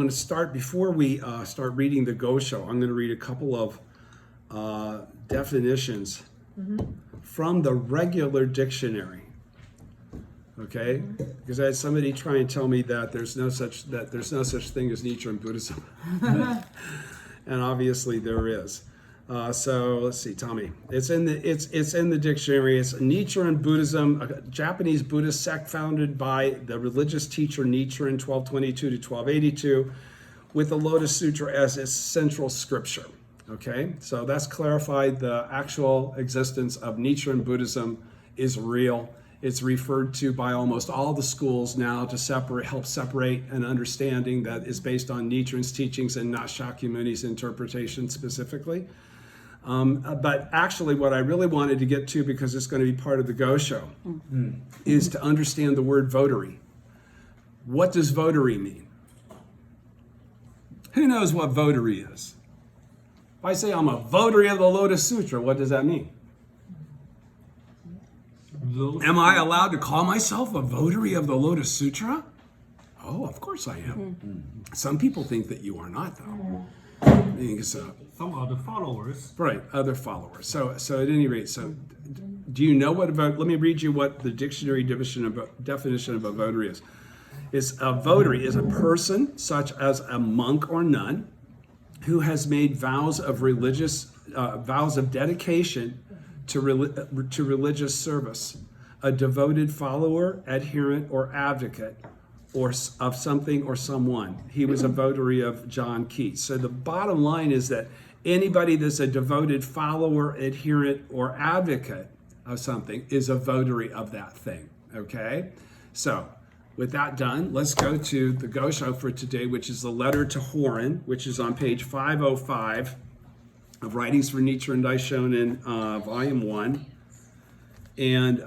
want to start, before we start reading the Gosho, I'm going to read a couple of definitions from the regular dictionary. Okay, because I had somebody try and tell me that there's no such thing as Nichiren Buddhism, and obviously there is. So let's see, Tommy. It's in the dictionary. It's Nichiren Buddhism, a Japanese Buddhist sect founded by the religious teacher Nichiren, 1222 to 1282, with the Lotus Sutra as its central scripture. Okay, so that's clarified. The actual existence of Nichiren Buddhism is real. It's referred to by almost all the schools now to help separate an understanding that is based on Nichiren's teachings and not Shakyamuni's interpretation specifically. But actually what I really wanted to get to, because it's going to be part of the Gosho, is to understand the word votary. What does votary mean? Who knows what votary is? If I say I'm a votary of the Lotus Sutra, what does that mean? Am I allowed to call myself a votary of the Lotus Sutra? Oh, of course I am. Some people think that you are not, though. Some other followers. Right, other followers. So at any rate, do you know what about? Let me read you what the dictionary definition of a votary is. A votary is a person, such as a monk or nun, who has made vows of dedication to religious service, a devoted follower, adherent, or advocate, or of something or someone. He was a votary of John Keats. So the bottom line is that anybody that's a devoted follower, adherent, or advocate of something is a votary of that thing. Okay? So with that done, let's go to the Gosho for today, which is the letter to Horen, which is on page 505 of Writings for Nichiren Daishonin, Volume 1. And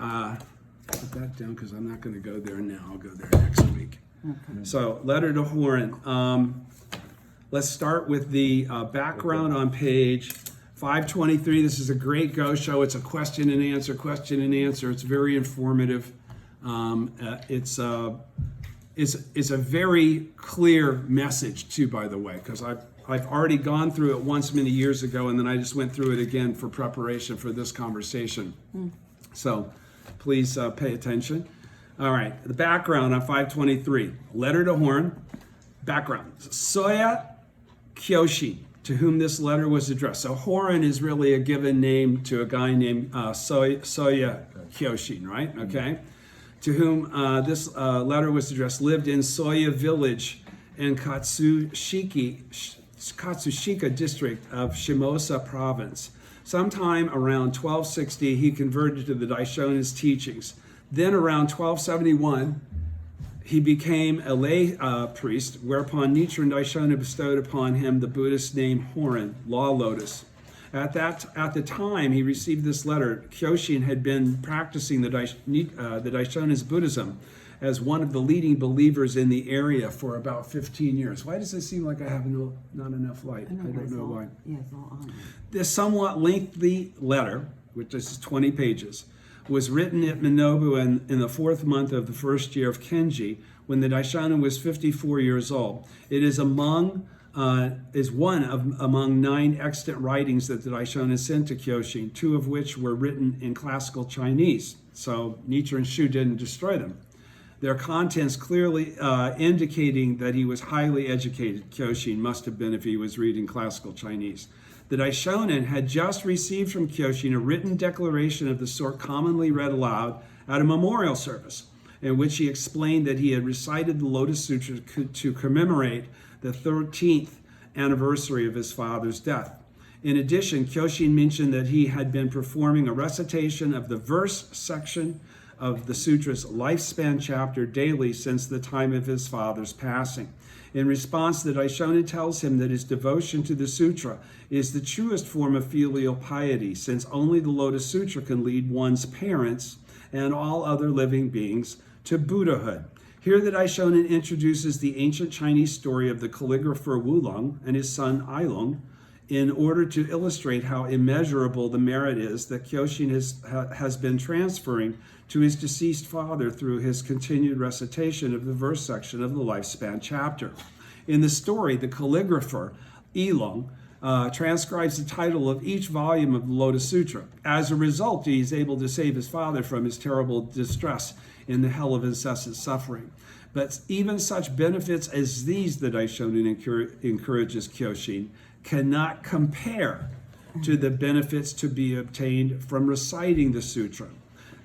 put that down because I'm not going to go there now. I'll go there next week. Okay. So, letter to Horen. Let's start with the background on page 523. This is a great Gosho. It's a question and answer. It's very informative. It's a very clear message, too, by the way, because I've already gone through it once many years ago, and then I just went through it again for preparation for this conversation. So please pay attention. All right, the background on 523. Letter to Horen. Background. Soya Kyoshin, to whom this letter was addressed. So Horen is really a given name to a guy named Soya Kyoshin, right? Okay. To whom this letter was addressed, lived in Soya village in Katsushika district of Shimosa province. Sometime around 1260, he converted to the Daishonin's teachings. Then around 1271, he became a lay priest, whereupon Nichiren Daishonin bestowed upon him the Buddhist name Horin, law lotus. At the time he received this letter, Kyoshin had been practicing the Daishonin's Buddhism as one of the leading believers in the area for about 15 years. Why does it seem like I have not enough light? I don't know why. Yeah, it's all on. This somewhat lengthy letter, which is 20 pages, was written at Minobu in the 4th month of the 1st year of Kenji, when the Daishonin was 54 years old. It is among 9 extant writings that the Daishonin sent to Kyoshin, 2 of which were written in classical Chinese. So Nichiren Shu didn't destroy them. Their contents clearly indicating that he was highly educated. Kyoshin must have been if he was reading classical Chinese. The Daishonin had just received from Kyoshin a written declaration of the sort commonly read aloud at a memorial service, in which he explained that he had recited the Lotus Sutra to commemorate the 13th anniversary of his father's death. In addition, Kyoshin mentioned that he had been performing a recitation of the verse section of the sutra's lifespan chapter daily since the time of his father's passing. In response, the Daishonin tells him that his devotion to the sutra is the truest form of filial piety, since only the Lotus Sutra can lead one's parents and all other living beings to Buddhahood. Here the Daishonin introduces the ancient Chinese story of the calligrapher Wulong and his son Ailong, in order to illustrate how immeasurable the merit is that Kyoshin has been transferring to his deceased father through his continued recitation of the verse section of the lifespan chapter. In the story, the calligrapher, Elong, transcribes the title of each volume of the Lotus Sutra. As a result, he is able to save his father from his terrible distress in the hell of incessant suffering. But even such benefits as these, the Daishonin encourages Kyoshin, cannot compare to the benefits to be obtained from reciting the sutra.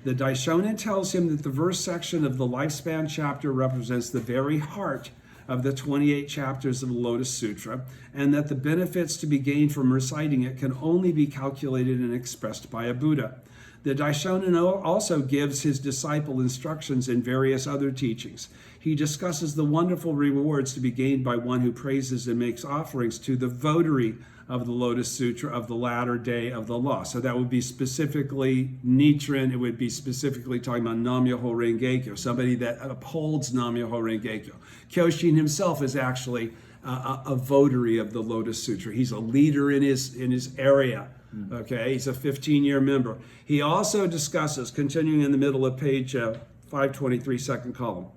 The Daishonin tells him that the verse section of the lifespan chapter represents the very heart of the 28 chapters of the Lotus Sutra, and that the benefits to be gained from reciting it can only be calculated and expressed by a Buddha. The Daishonin also gives his disciple instructions in various other teachings. He discusses the wonderful rewards to be gained by one who praises and makes offerings to the votary of the Lotus Sutra of the latter day of the law. So that would be specifically Nichiren. It would be specifically talking about Nam-myoho Renge-kyo, somebody that upholds Nam-myoho Renge-kyo. Kyoshin himself is actually a votary of the Lotus Sutra. He's a leader in his area. Okay, he's a 15-year member. He also discusses, continuing in the middle of page 523, second column,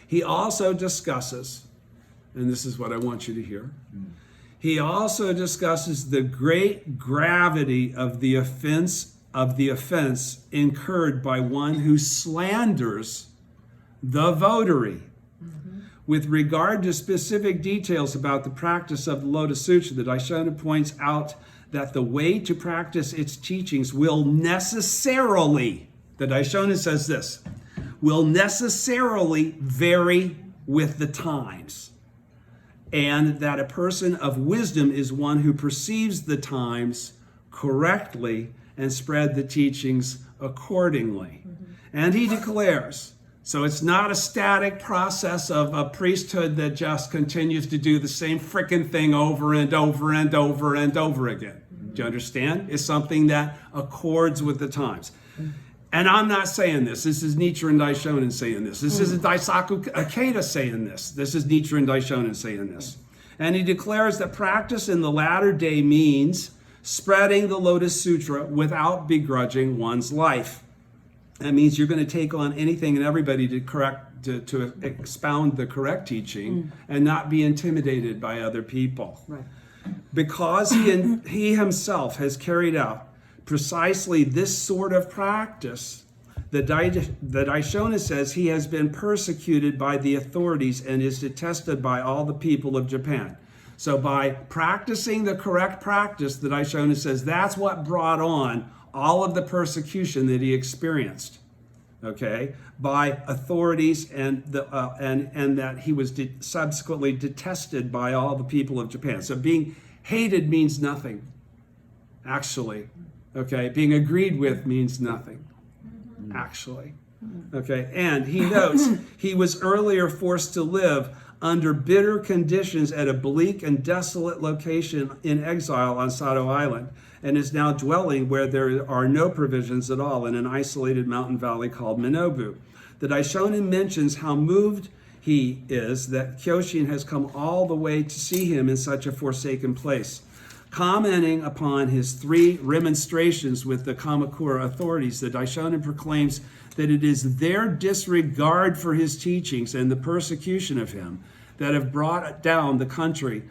he also discusses, and this is what I want you to hear, he also discusses the great gravity of the offense incurred by one who slanders the votary. With regard to specific details about the practice of the Lotus Sutra, the Daishonin points out that the way to practice its teachings will necessarily, the Daishonin says this, will necessarily vary with the times, and that a person of wisdom is one who perceives the times correctly and spread the teachings accordingly. And he declares, so it's not a static process of a priesthood that just continues to do the same frickin' thing over and over and over and over again. Do you understand? It's something that accords with the times. And I'm not saying this. This is Nichiren Daishonin saying this. This isn't Daisaku Ikeda saying this. This is Nichiren Daishonin saying this. And he declares that practice in the latter day means spreading the Lotus Sutra without begrudging one's life. That means you're going to take on anything and everybody to expound the correct teaching and not be intimidated by other people. Right. Because he himself has carried out precisely this sort of practice, the Daishonin says he has been persecuted by the authorities and is detested by all the people of Japan. So by practicing the correct practice, the Daishonin says that's what brought on all of the persecution that he experienced, okay, by authorities, and that he was subsequently detested by all the people of Japan. So being hated means nothing, actually, okay? Being agreed with means nothing, actually, okay? And he notes he was earlier forced to live under bitter conditions at a bleak and desolate location in exile on Sado Island, and is now dwelling where there are no provisions at all in an isolated mountain valley called Minobu. The Daishonin mentions how moved he is that Kyoshin has come all the way to see him in such a forsaken place. Commenting upon his 3 remonstrations with the Kamakura authorities, the Daishonin proclaims that it is their disregard for his teachings and the persecution of him that have brought down the country,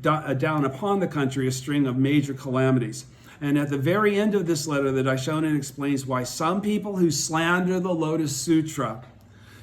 down upon the country a string of major calamities. And at the very end of this letter, the Daishonin explains why some people who slander the Lotus Sutra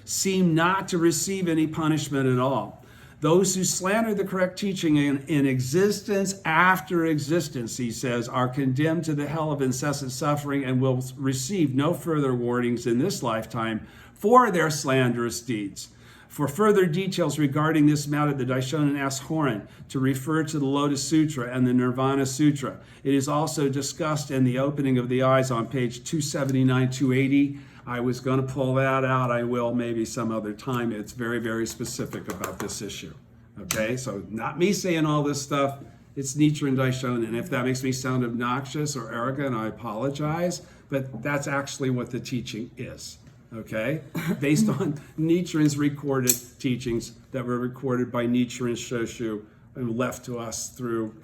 seem not to receive any punishment at all. Those who slander the correct teaching in existence after existence, he says, are condemned to the hell of incessant suffering and will receive no further warnings in this lifetime for their slanderous deeds. For further details regarding this matter, the Daishonin asks Horen to refer to the Lotus Sutra and the Nirvana Sutra. It is also discussed in the opening of the eyes on page 279, 280. I was going to pull that out. I will maybe some other time. It's very, very specific about this issue. Okay, so not me saying all this stuff. It's Nichiren Daishonin. And if that makes me sound obnoxious or arrogant, I apologize. But that's actually what the teaching is. Okay, based on Nichiren's recorded teachings that were recorded by Nichiren Shoshu and left to us through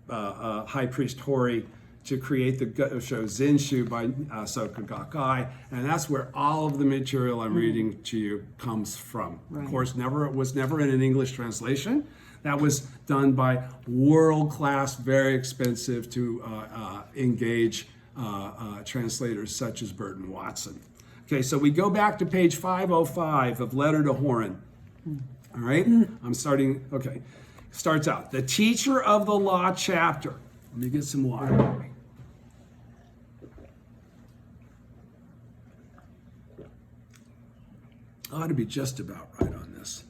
High Priest Horin to create the Gosho Zinshu by Soka Gakkai, and that's where all of the material I'm reading to you comes from. Right. Of course, it was never in an English translation. That was done by world-class, very expensive to engage translators such as Burton Watson. Okay, so we go back to page 505 of Letter to Horen. All right, I'm starting, okay. Starts out, the teacher of the law chapter. Let me get some water. Ought to be just about right on this.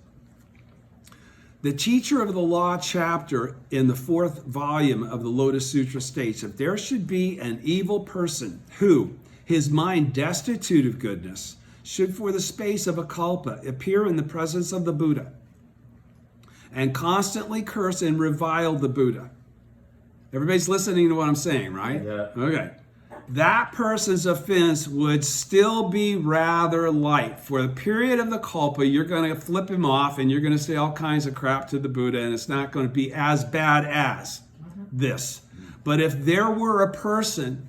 The teacher of the law chapter in the 4th volume of the Lotus Sutra states, if there should be an evil person who, his mind destitute of goodness, should for the space of a kalpa appear in the presence of the Buddha and constantly curse and revile the Buddha. Everybody's listening to what I'm saying, right? Yeah. Okay. That person's offense would still be rather light. For the period of the kalpa, you're going to flip him off and you're going to say all kinds of crap to the Buddha, and it's not going to be as bad as this. But if there were a person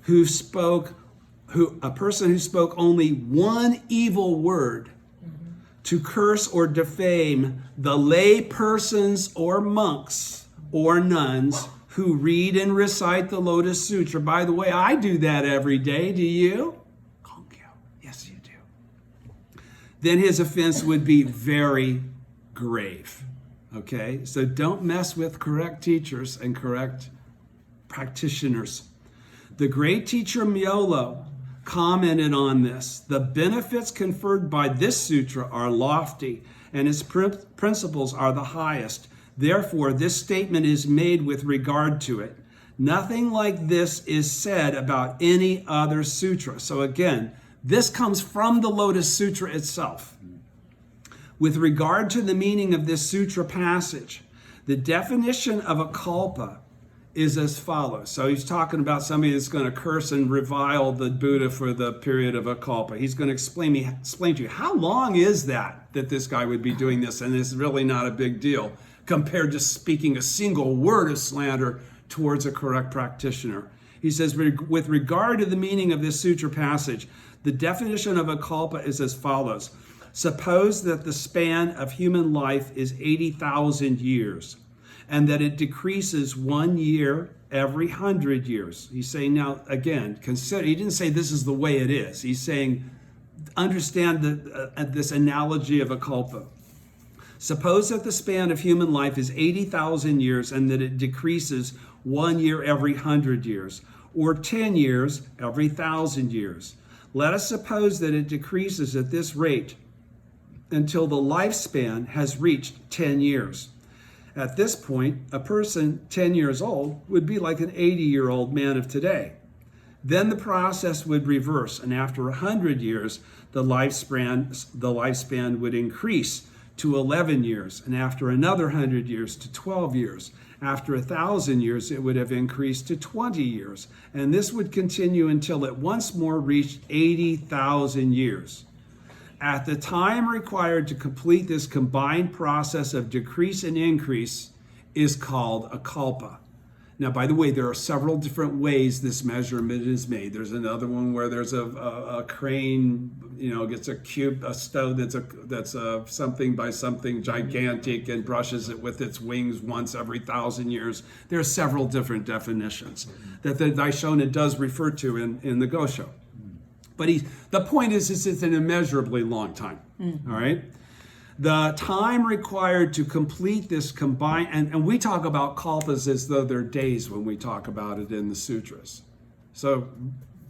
who spoke only one evil word to curse or defame the lay persons or monks or nuns who read and recite the Lotus Sutra. By the way, I do that every day. Do you? Yes, you do. Then his offense would be very grave. Okay? So don't mess with correct teachers and correct practitioners. The great teacher Myolo commented on this. The benefits conferred by this sutra are lofty, and its principles are the highest. Therefore, this statement is made with regard to it. Nothing like this is said about any other sutra. So again, this comes from the Lotus Sutra itself. With regard to the meaning of this sutra passage, the definition of a kalpa is as follows. So he's talking about somebody that's going to curse and revile the Buddha for the period of a kalpa. He's going to explain to you, how long is that this guy would be doing this? And it's really not a big deal compared to speaking a single word of slander towards a correct practitioner. He says, with regard to the meaning of this sutra passage, the definition of a kalpa is as follows. Suppose that the span of human life is 80,000 years, and that it decreases 1 year every 100 years. He's saying, now, again, consider, he didn't say this is the way it is. He's saying, understand this analogy of a kalpa. Suppose that the span of human life is 80,000 years and that it decreases 1 year every 100 years, or 10 years every 1,000 years. Let us suppose that it decreases at this rate until the lifespan has reached 10 years. At this point, a person 10 years old would be like an 80-year-old man of today. Then the process would reverse, and after 100 years, the lifespan would increase to 11 years, and after another 100 years to 12 years. After 1,000 years, it would have increased to 20 years, and this would continue until it once more reached 80,000 years. At the time required to complete this combined process of decrease and increase is called a kalpa. Now, by the way, there are several different ways this measurement is made. There's another one where there's a crane, gets a stone that's something by something gigantic and brushes it with its wings once every 1,000 years. There are several different definitions that the Daishonin does refer to in the Gosho. But the point is it's an immeasurably long time, all right? The time required to complete this combined, and we talk about kalpas as though they're days when we talk about it in the sutras. So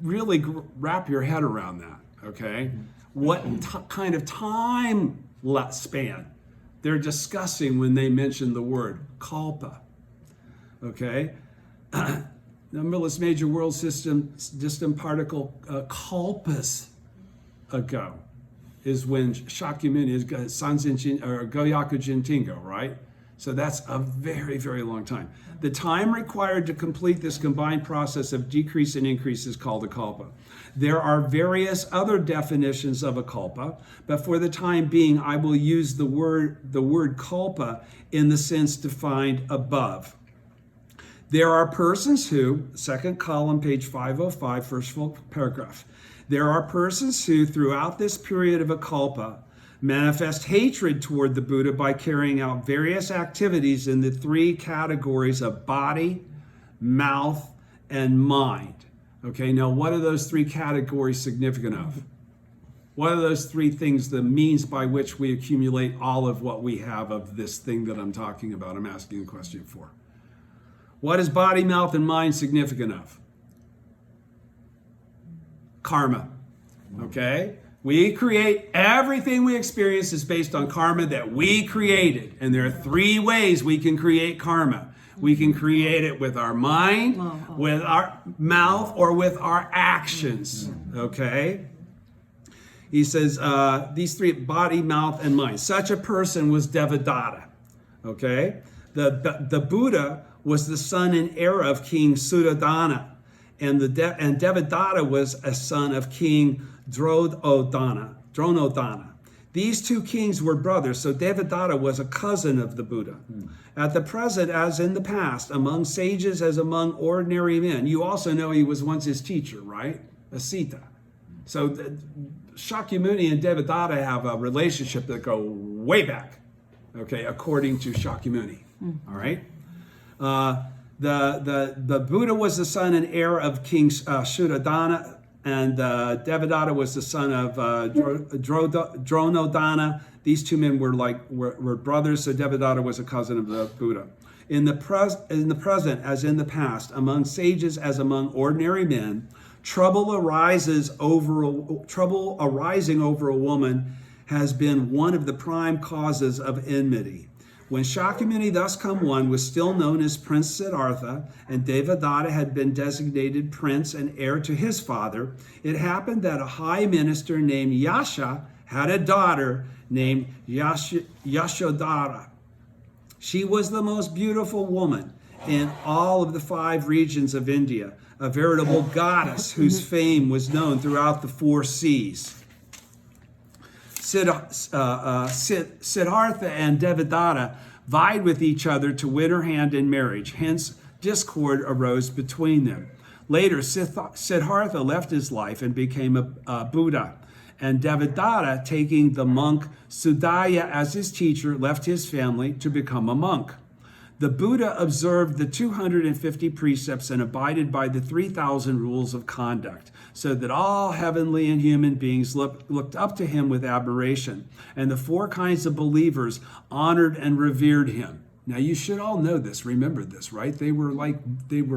really wrap your head around that, okay? What kind of time span they're discussing when they mention the word kalpa, okay? Numberless major world system distant particle kalpas ago is when Shakyamuni is Sanzin or Goyaku Jintingo, right? So that's a very, very long time. The time required to complete this combined process of decrease and increase is called a kalpa. There are various other definitions of a kalpa, but for the time being, I will use the word kalpa in the sense defined above. There are persons who, second column, page 505, first full paragraph. There are persons who, throughout this period of akalpa, manifest hatred toward the Buddha by carrying out various activities in the three categories of body, mouth, and mind. Okay, now what are those three categories significant of? What are those three things, the means by which we accumulate all of what we have of this thing that I'm talking about, I'm asking a question for? What is body, mouth, and mind significant of? Karma. Okay? We create, everything we experience is based on karma that we created. And there are three ways we can create karma. We can create it with our mind, with our mouth, or with our actions. Okay? He says, these three, body, mouth, and mind. Such a person was Devadatta. Okay? The Buddha was the son and heir of King Suddhodana. And Devadatta was a son of King Dronodana. These two kings were brothers, so Devadatta was a cousin of the Buddha. At the present, as in the past, among sages as among ordinary men. You also know he was once his teacher, right? Asita. So Shakyamuni and Devadatta have a relationship that go way back, okay, according to Shakyamuni. All right? The Buddha was the son and heir of King Suddhodana, and Devadatta was the son of Dronodana. These two men were brothers, so Devadatta was a cousin of the Buddha. In the present, as in the past, among sages as among ordinary men, trouble arising over a woman has been one of the prime causes of enmity. When Shakyamuni, thus come one, was still known as Prince Siddhartha, and Devadatta had been designated prince and heir to his father, it happened that a high minister named Yasha had a daughter named Yashodhara. She was the most beautiful woman in all of the 5 regions of India, a veritable goddess whose fame was known throughout the 4 seas. Siddhartha and Devadatta vied with each other to win her hand in marriage. Hence, discord arose between them. Later, Siddhartha left his life and became a Buddha. And Devadatta, taking the monk Sudaya as his teacher, left his family to become a monk. The Buddha observed the 250 precepts and abided by the 3,000 rules of conduct, so that all heavenly and human beings looked up to him with admiration, and the 4 kinds of believers honored and revered him. Now you should all know this, remember this, right? They were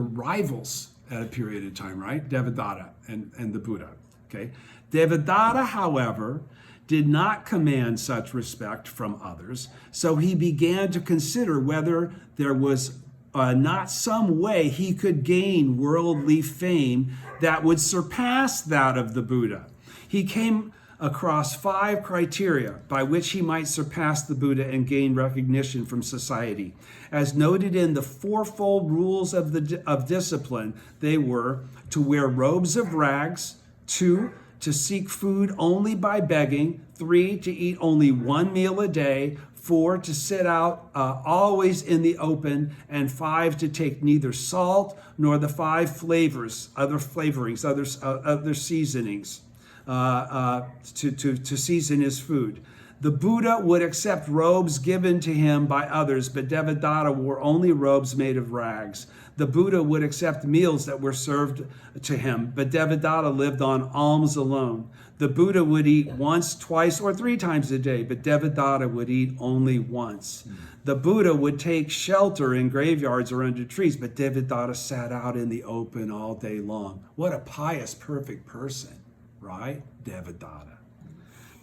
rivals at a period of time, right? Devadatta and the Buddha, okay? Devadatta, however, did not command such respect from others, so he began to consider whether there was not some way he could gain worldly fame that would surpass that of the Buddha. He came across 5 criteria by which he might surpass the Buddha and gain recognition from society. As noted in the 4-fold rules of discipline, they were to wear robes of rags, 2, to seek food only by begging, 3, to eat only 1 meal a day, 4, to sit out always in the open, and 5, to take neither salt nor the 5 flavorings, other seasonings to season his food. The Buddha would accept robes given to him by others, but Devadatta wore only robes made of rags. The Buddha would accept meals that were served to him, but Devadatta lived on alms alone. The Buddha would eat once, twice, or 3 times a day, but Devadatta would eat only once. The Buddha would take shelter in graveyards or under trees, but Devadatta sat out in the open all day long. What a pious, perfect person, right? Devadatta.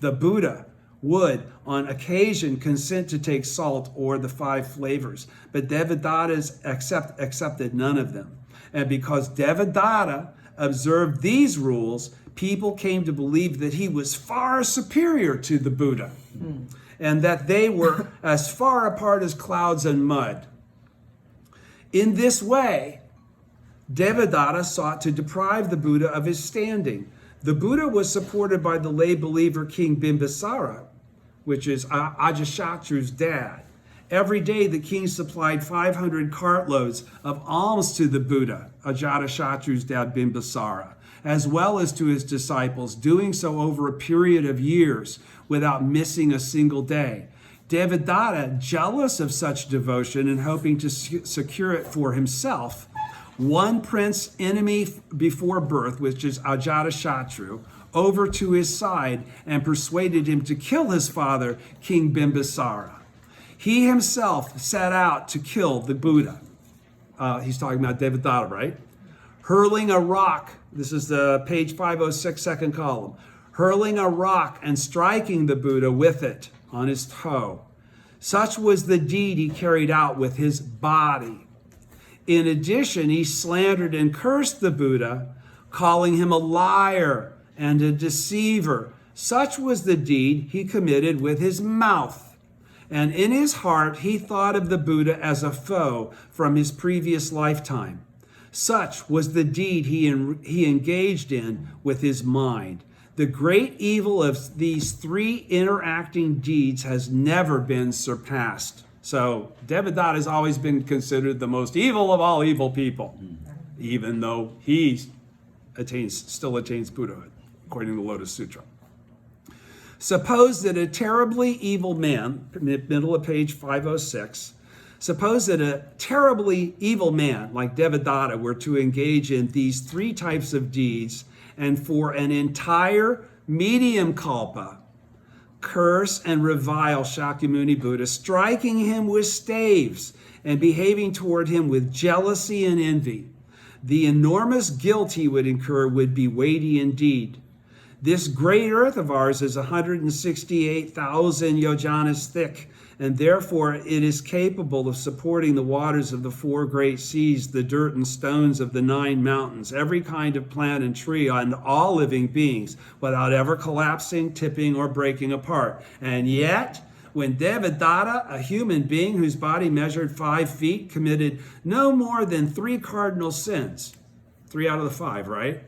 The Buddha would, on occasion, consent to take salt or the 5 flavors, but Devadatta accepted none of them. And because Devadatta observed these rules, people came to believe that he was far superior to the Buddha, and that they were as far apart as clouds and mud. In this way, Devadatta sought to deprive the Buddha of his standing. The Buddha was supported by the lay believer King Bimbisara, which is Ajatasatru's dad, Every day the king supplied 500 cartloads of alms to the Buddha, Ajatashatru's dad Bimbisara, as well as to his disciples, doing so over a period of years without missing a single day. Devadatta, jealous of such devotion and hoping to secure it for himself, won Prince enemy before birth, which is Ajatashatru, over to his side and persuaded him to kill his father, King Bimbisara. He himself set out to kill the Buddha. He's talking about Devadatta, right? Hurling a rock, this is the page 506, second column, hurling a rock and striking the Buddha with it on his toe. Such was the deed he carried out with his body. In addition, he slandered and cursed the Buddha, calling him a liar and a deceiver. Such was the deed he committed with his mouth. And in his heart, he thought of the Buddha as a foe from his previous lifetime. Such was the deed he engaged in with his mind. The great evil of these three interacting deeds has never been surpassed. So Devadatta has always been considered the most evil of all evil people, even though he still attains Buddhahood, according to the Lotus Sutra. Suppose that a terribly evil man, middle of page 506, suppose that a terribly evil man like Devadatta were to engage in these three types of deeds and for an entire medium kalpa, curse and revile Shakyamuni Buddha, striking him with staves and behaving toward him with jealousy and envy. The enormous guilt he would incur would be weighty indeed. This great earth of ours is 168,000 yojanas thick, and therefore it is capable of supporting the waters of the four great seas, the dirt and stones of the 9 mountains, every kind of plant and tree, and all living beings, without ever collapsing, tipping, or breaking apart. And yet, when Devadatta, a human being whose body measured 5 feet, committed no more than 3 cardinal sins, 3 out of the 5, right?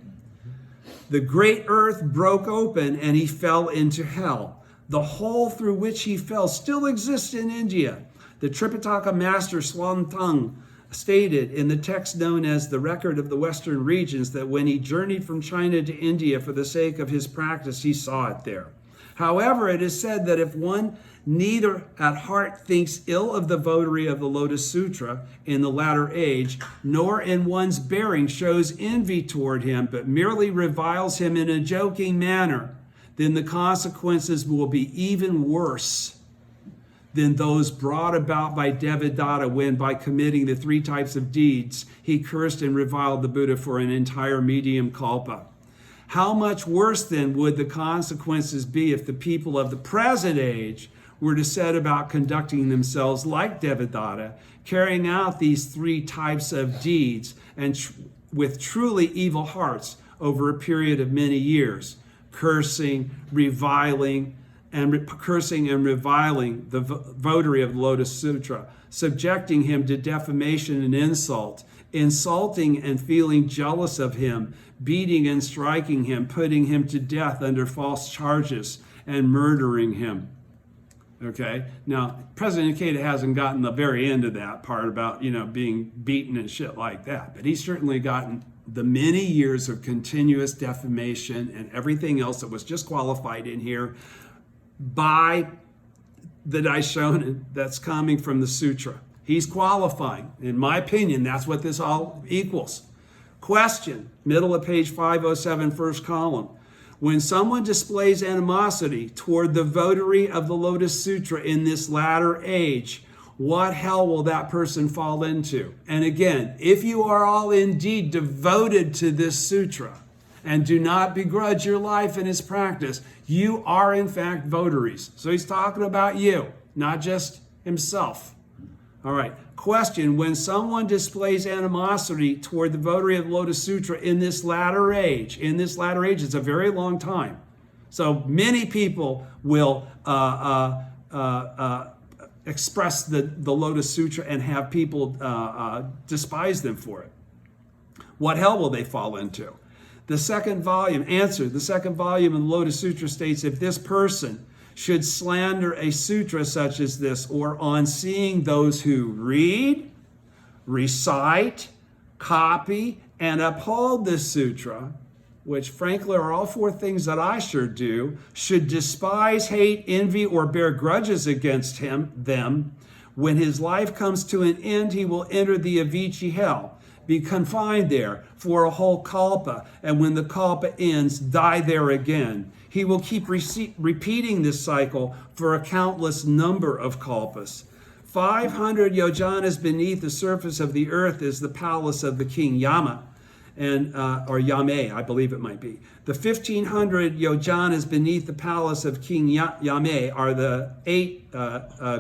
The great earth broke open and he fell into hell. The hole through which he fell still exists in India. The Tripitaka master Swantang stated in the text known as the Record of the Western Regions that when he journeyed from China to India for the sake of his practice, he saw it there. However, it is said that if one neither at heart thinks ill of the votary of the Lotus Sutra in the latter age, nor in one's bearing shows envy toward him, but merely reviles him in a joking manner, then the consequences will be even worse than those brought about by Devadatta when, by committing the 3 types of deeds, he cursed and reviled the Buddha for an entire medium kalpa. How much worse then would the consequences be if the people of the present age were to set about conducting themselves like Devadatta, carrying out these 3 types of deeds and with truly evil hearts over a period of many years, cursing, reviling the votary of the Lotus Sutra, subjecting him to defamation and insult, insulting and feeling jealous of him, beating and striking him, putting him to death under false charges, and murdering him. Okay, now President Ikeda hasn't gotten the very end of that part about, being beaten and shit like that, but he's certainly gotten the many years of continuous defamation and everything else that was just qualified in here by the Daishonin that's coming from the sutra. He's qualifying. In my opinion, that's what this all equals. Question, middle of page 507, first column. When someone displays animosity toward the votary of the Lotus Sutra in this latter age, what hell will that person fall into? And again, if you are all indeed devoted to this sutra and do not begrudge your life and its practice, you are in fact votaries. So he's talking about you, not just himself. All right. Question, when someone displays animosity toward the votary of the Lotus Sutra in this latter age, it's a very long time. So many people will express the Lotus Sutra and have people despise them for it. What hell will they fall into? The second volume of the Lotus Sutra states, if this person should slander a sutra such as this, or on seeing those who read, recite, copy, and uphold this sutra, which frankly are all four things that I sure do, should despise, hate, envy, or bear grudges against them, when his life comes to an end, he will enter the Avicii hell, be confined there for a whole kalpa, and when the kalpa ends, die there again. He will keep repeating this cycle for a countless number of kalpas. 500 yojanas beneath the surface of the earth is the palace of the king Yama, or Yame, I believe it might be. The 1,500 yojanas beneath the palace of King Yame are the 8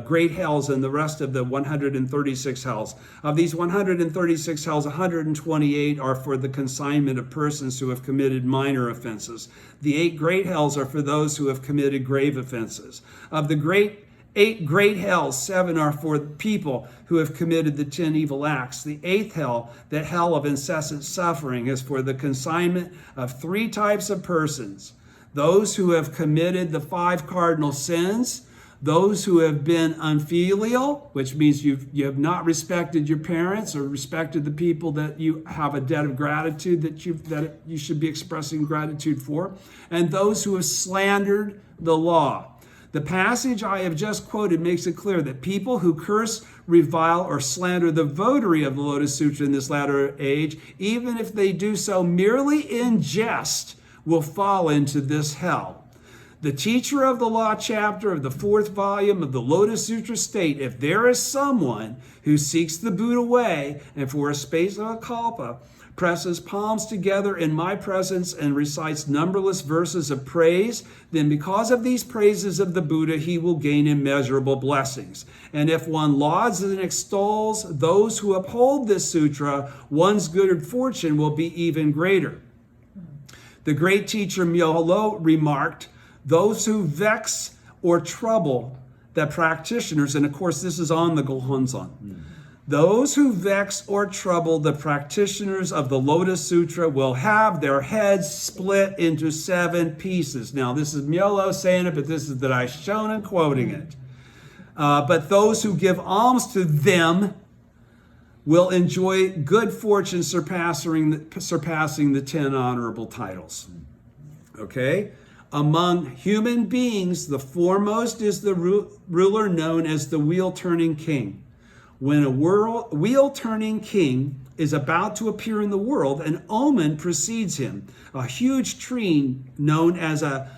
great hells and the rest of the 136 hells. Of these 136 hells, 128 are for the consignment of persons who have committed minor offenses. The 8 great hells are for those who have committed grave offenses. Of the 8 great hells, 7 are for people who have committed the 10 evil acts. The 8th hell, the hell of incessant suffering, is for the consignment of 3 types of persons: those who have committed the 5 cardinal sins, those who have been unfilial, which means you have not respected your parents or respected the people that you have a debt of gratitude that you should be expressing gratitude for, and those who have slandered the law. The passage I have just quoted makes it clear that people who curse, revile, or slander the votary of the Lotus Sutra in this latter age, even if they do so merely in jest, will fall into this hell. The teacher of the law chapter of the 4th volume of the Lotus Sutra state, if there is someone who seeks the Buddha way and for a space of a kalpa presses palms together in my presence and recites numberless verses of praise, then because of these praises of the Buddha, he will gain immeasurable blessings. And if one lauds and extols those who uphold this sutra, one's good fortune will be even greater. The great teacher Myoho remarked, those who vex or trouble the practitioners, and of course this is on the Gohonzon, those who vex or trouble the practitioners of the Lotus Sutra will have their heads split into 7 pieces. Now, this is Myoho saying it, but this is the Daishonin quoting it. But those who give alms to them will enjoy good fortune surpassing the 10 honorable titles. Okay? Among human beings, the foremost is the ruler known as the wheel-turning king. When a wheel-turning king is about to appear in the world, an omen precedes him. A huge tree known as a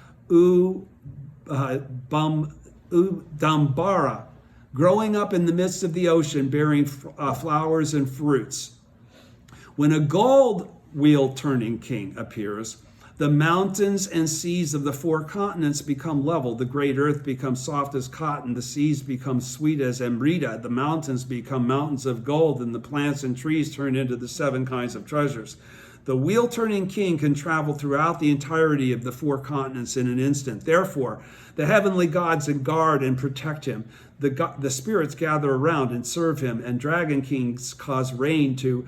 udambara, growing up in the midst of the ocean, bearing flowers and fruits. When a gold wheel-turning king appears, the mountains and seas of the 4 continents become level. The great earth becomes soft as cotton. The seas become sweet as amrita. The mountains become mountains of gold, and the plants and trees turn into the 7 kinds of treasures. The wheel-turning king can travel throughout the entirety of the 4 continents in an instant. Therefore, the heavenly gods guard and protect him. The spirits gather around and serve him, and dragon kings cause rain to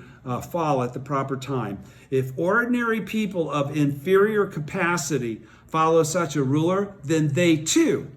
fall at the proper time. If ordinary people of inferior capacity follow such a ruler, then they too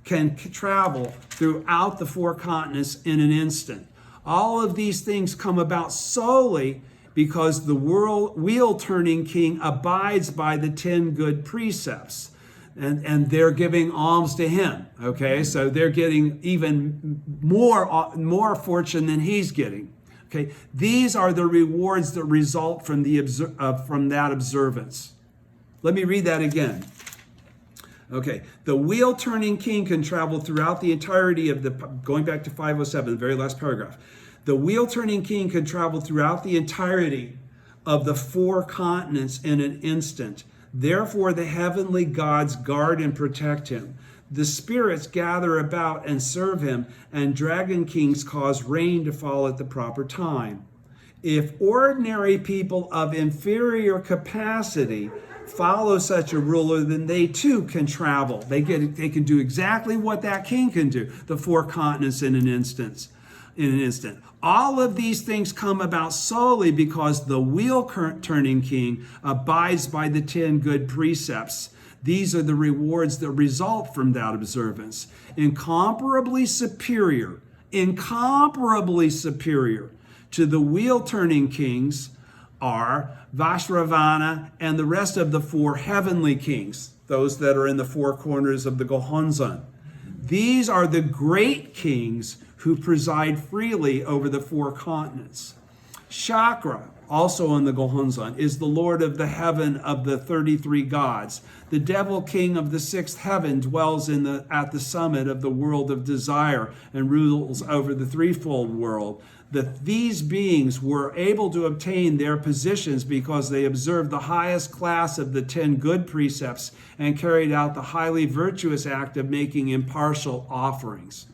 can travel throughout the 4 continents in an instant. All of these things come about solely because the wheel-turning king abides by the 10 good precepts. And they're giving alms to him, okay? So they're getting even more fortune than he's getting, okay? These are the rewards that result from that observance. Let me read that again. Okay, the wheel-turning king can travel throughout the entirety of going back to 507, the very last paragraph. The wheel-turning king can travel throughout the entirety of the 4 continents in an instant. Therefore, the heavenly gods guard and protect him. The spirits gather about and serve him, and dragon kings cause rain to fall at the proper time. If ordinary people of inferior capacity follow such a ruler, then they too can travel. They can do exactly what that king can do, the 4 continents in an instant. All of these things come about solely because the wheel-turning king abides by the 10 good precepts. These are the rewards that result from that observance. Incomparably superior to the wheel-turning kings are Vashravana and the rest of the 4 heavenly kings, those that are in the 4 corners of the Gohonzon. These are the great kings who preside freely over the 4 continents. Shakra, also on the Gohonzon, is the lord of the heaven of the 33 gods. The devil king of the 6th heaven dwells at the summit of the world of desire and rules over the threefold world. These beings were able to obtain their positions because they observed the highest class of the 10 good precepts and carried out the highly virtuous act of making impartial offerings.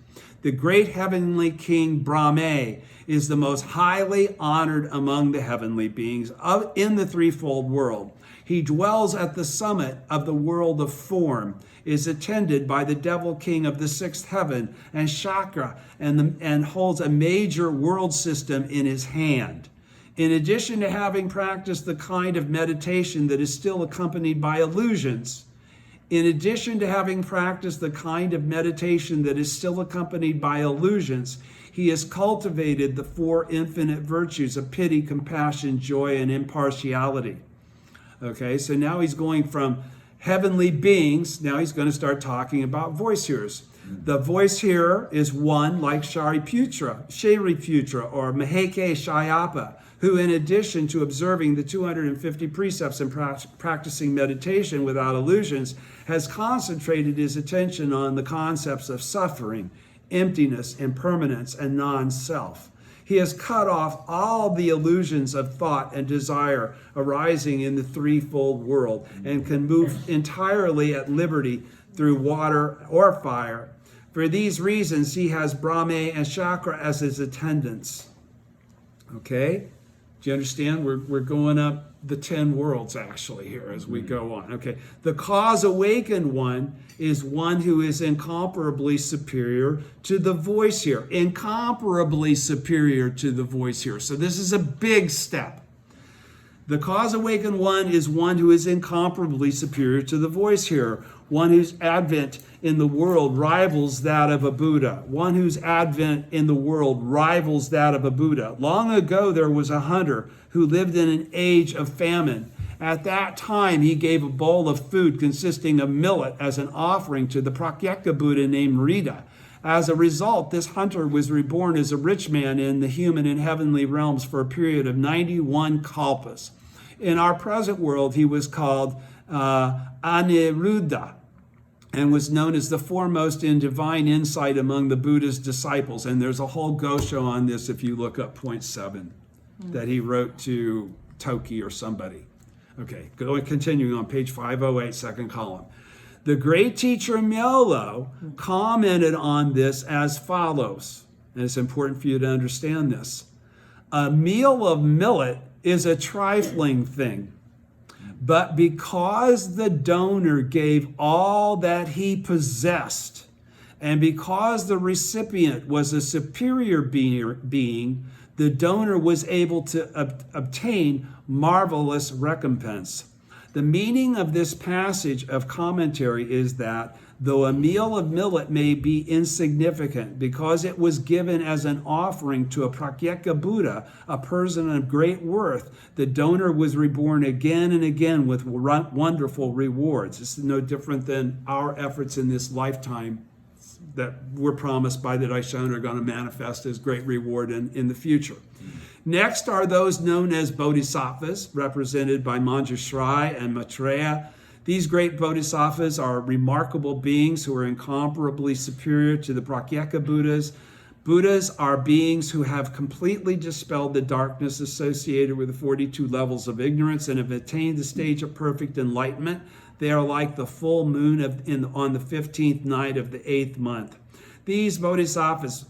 The great heavenly king Brahma is the most highly honored among the heavenly beings in the threefold world. He dwells at the summit of the world of form, is attended by the devil king of the 6th heaven and Chakra, and holds a major world system in his hand. In addition to having practiced the kind of meditation that is still accompanied by illusions, he has cultivated the 4 infinite virtues of pity, compassion, joy, and impartiality. Okay, so now he's going from heavenly beings, now he's going to start talking about voice hearers. The voice hearer is one like Shariputra or Maheke Shayapa, who in addition to observing the 250 precepts and practicing meditation without illusions, has concentrated his attention on the concepts of suffering, emptiness, impermanence, and non-self. He has cut off all the illusions of thought and desire arising in the threefold world and can move entirely at liberty through water or fire. For these reasons, he has Brahma and Chakra as his attendants. Okay? Do you understand? We're going up the 10 worlds actually here as we go on. Okay. The cause awakened one is one who is incomparably superior to the voice hearer. Incomparably superior to the voice hearer. So this is a big step. The cause awakened one is one who is incomparably superior to the voice hearer, one whose advent in the world rivals that of a Buddha, one whose advent in the world rivals that of a Buddha. Long ago, there was a hunter who lived in an age of famine. At that time, he gave a bowl of food consisting of millet as an offering to the Pratyeka Buddha named Rita. As a result, this hunter was reborn as a rich man in the human and heavenly realms for a period of 91 kalpas. In our present world, he was called Aniruddha and was known as the foremost in divine insight among the Buddha's disciples. And there's a whole Gosho on this if you look up point 7 that he wrote to Toki or somebody. Okay, continuing on page 508, second column. The great teacher Myolo commented on this as follows, and it's important for you to understand this. A meal of millet is a trifling thing, but because the donor gave all that he possessed, and because the recipient was a superior being, the donor was able to obtain marvelous recompense. The meaning of this passage of commentary is that though a meal of millet may be insignificant because it was given as an offering to a Pratyeka Buddha, a person of great worth, the donor was reborn again and again with wonderful rewards. This is no different than our efforts in this lifetime that we're promised by the Daishonin are going to manifest as great reward in the future. Next are those known as bodhisattvas, represented by Manjushri and Maitreya. These great bodhisattvas are remarkable beings who are incomparably superior to the Pratyeka Buddhas. Buddhas are beings who have completely dispelled the darkness associated with the 42 levels of ignorance and have attained the stage of perfect enlightenment. They are like the full moon on the 15th night of the 8th month. These bodhisattvas,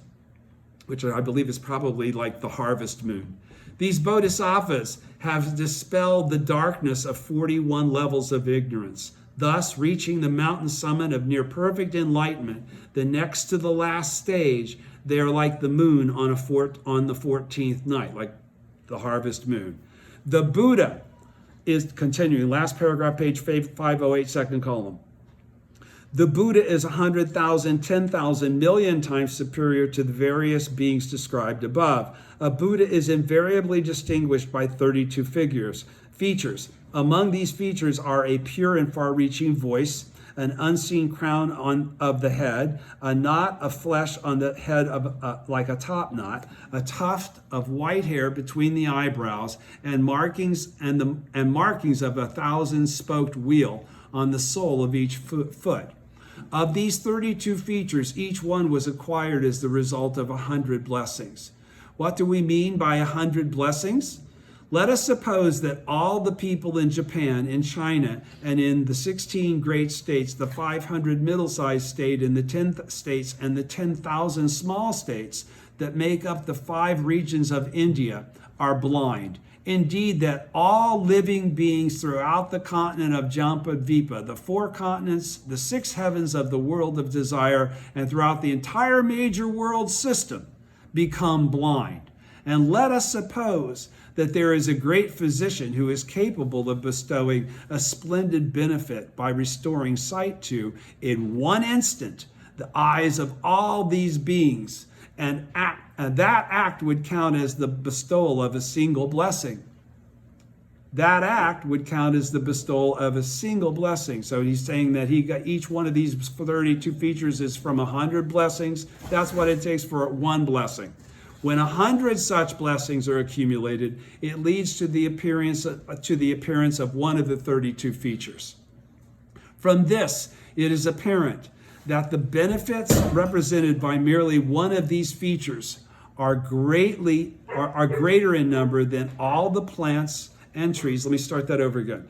which I believe is probably like the harvest moon. These bodhisattvas have dispelled the darkness of 41 levels of ignorance, thus reaching the mountain summit of near perfect enlightenment. The next to the last stage, they are like the moon on the 14th night, like the harvest moon. The Buddha is continuing. Last paragraph, page 508, second column. The Buddha is 100,000, 10,000 million times superior to the various beings described above. A Buddha is invariably distinguished by 32 features. Among these features are a pure and far-reaching voice, an unseen crown of the head, a knot of flesh on the head of like a top knot, a tuft of white hair between the eyebrows, and markings of 1,000 spoked wheel on the sole of each foot. Of these 32 features, each one was acquired as the result of 100 blessings. What do we mean by 100 blessings? Let us suppose that all the people in Japan, in China, and in the 16 great states, the 500 middle-sized states, and the 10 states, and the 10,000 small states that make up the 5 regions of India are blind. Indeed, that all living beings throughout the continent of Jampadvipa, the 4 continents, the 6 heavens of the world of desire, and throughout the entire major world system, become blind. And let us suppose that there is a great physician who is capable of bestowing a splendid benefit by restoring sight to, in one instant, the eyes of all these beings, and that act would count as the bestowal of a single blessing. That act would count as the bestowal of a single blessing. So he's saying that he got each one of these 32 features is from 100 blessings. That's what it takes for one blessing. When 100 such blessings are accumulated, it leads to the appearance of one of the 32 features. From this, it is apparent that the benefits represented by merely one of these features are greater in number than all the plants and trees. Let me start that over again.